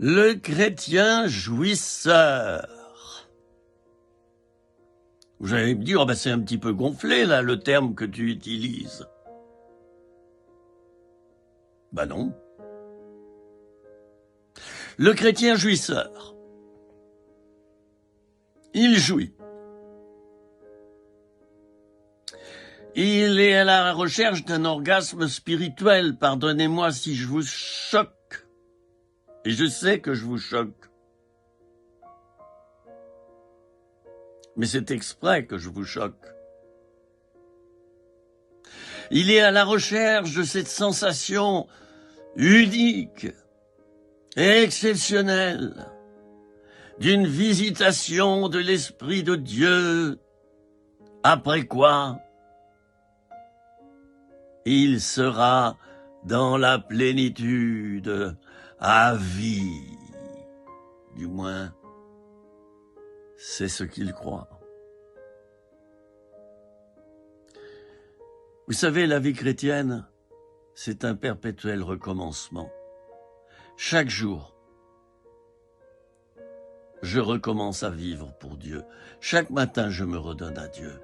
Le chrétien jouisseur. Vous allez me dire, oh ben c'est un petit peu gonflé là le terme que tu utilises. Ben non. Le chrétien jouisseur. Il jouit. Il est à la recherche d'un orgasme spirituel. Pardonnez-moi si je vous choque. Et je sais que je vous choque. Mais c'est exprès que je vous choque. Il est à la recherche de cette sensation unique et exceptionnelle d'une visitation de l'Esprit de Dieu, après quoi il sera dans la plénitude à vie. Du moins, c'est ce qu'il croit. Vous savez, la vie chrétienne, c'est un perpétuel recommencement. Chaque jour, je recommence à vivre pour Dieu. Chaque matin, je me redonne à Dieu.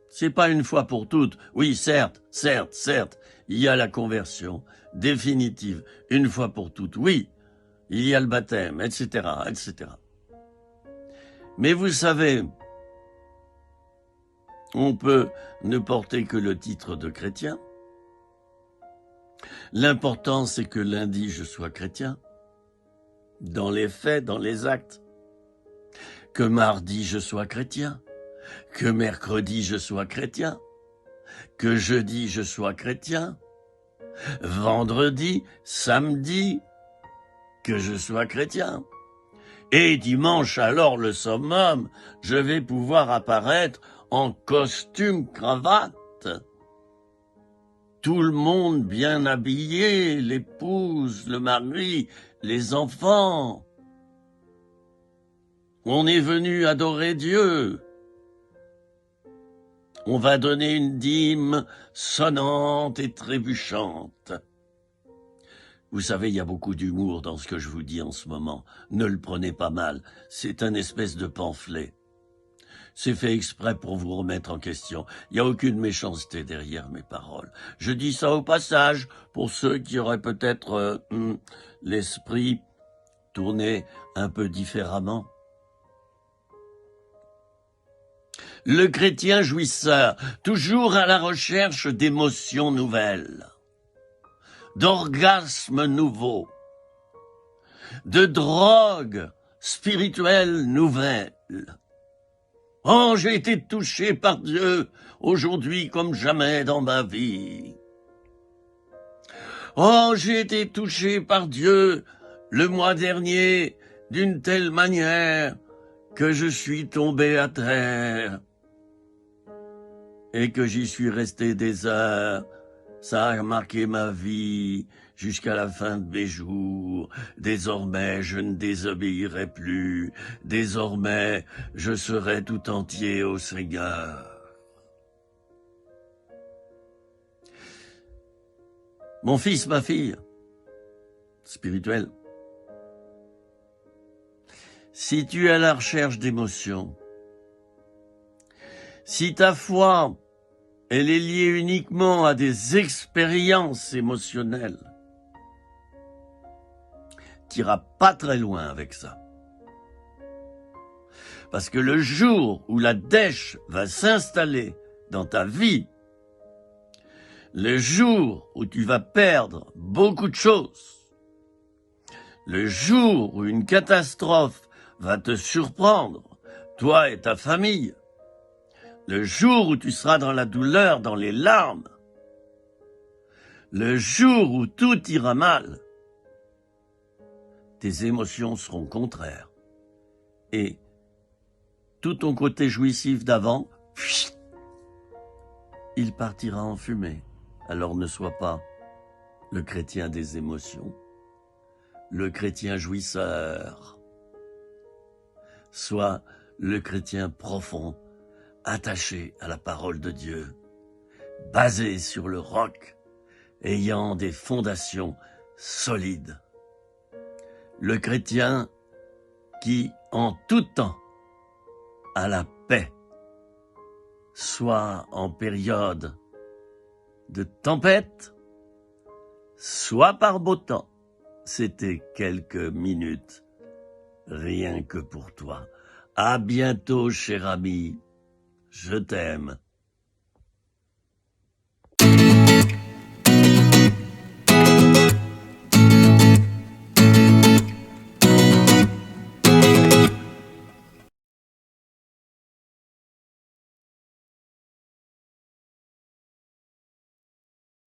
C'est pas une fois pour toutes. Oui, certes, il y a la conversion définitive, une fois pour toutes. Oui, il y a le baptême, etc., etc. Mais vous savez, on peut ne porter que le titre de chrétien. L'important, c'est que lundi, je sois chrétien. Dans les faits, dans les actes. Que mardi, je sois chrétien. Que mercredi, je sois chrétien. Que jeudi, je sois chrétien. Vendredi, samedi, que je sois chrétien. Et dimanche, alors le summum, je vais pouvoir apparaître en costume cravate. Tout le monde bien habillé, l'épouse, le mari, les enfants. On est venu adorer Dieu. On va donner une dîme sonnante et trébuchante. Vous savez, il y a beaucoup d'humour dans ce que je vous dis en ce moment. Ne le prenez pas mal, c'est un espèce de pamphlet. C'est fait exprès pour vous remettre en question. Il n'y a aucune méchanceté derrière mes paroles. Je dis ça au passage pour ceux qui auraient peut-être l'esprit tourné un peu différemment. Le chrétien jouisseur, toujours à la recherche d'émotions nouvelles, d'orgasmes nouveaux, de drogues spirituelles nouvelles. Oh, j'ai été touché par Dieu aujourd'hui comme jamais dans ma vie. Oh, j'ai été touché par Dieu le mois dernier d'une telle manière que je suis tombé à terre et que j'y suis resté des heures. Ça a marqué ma vie jusqu'à la fin de mes jours. Désormais, je ne désobéirai plus. Désormais, je serai tout entier au Seigneur. Mon fils, ma fille, spirituel, si tu es à la recherche d'émotions, si ta foi, elle est liée uniquement à des expériences émotionnelles, tu n'iras pas très loin avec ça. Parce que le jour où la dèche va s'installer dans ta vie, le jour où tu vas perdre beaucoup de choses, le jour où une catastrophe va te surprendre, toi et ta famille, le jour où tu seras dans la douleur, dans les larmes, le jour où tout ira mal, tes émotions seront contraires. Et tout ton côté jouissif d'avant, il partira en fumée. Alors ne sois pas le chrétien des émotions, le chrétien jouisseur. Sois le chrétien profond, attaché à la parole de Dieu, basé sur le roc, ayant des fondations solides le chrétien qui, en tout temps, a la paix, soit en période de tempête, soit par beau temps. C'était quelques minutes, rien que pour toi. À bientôt, cher ami, je t'aime.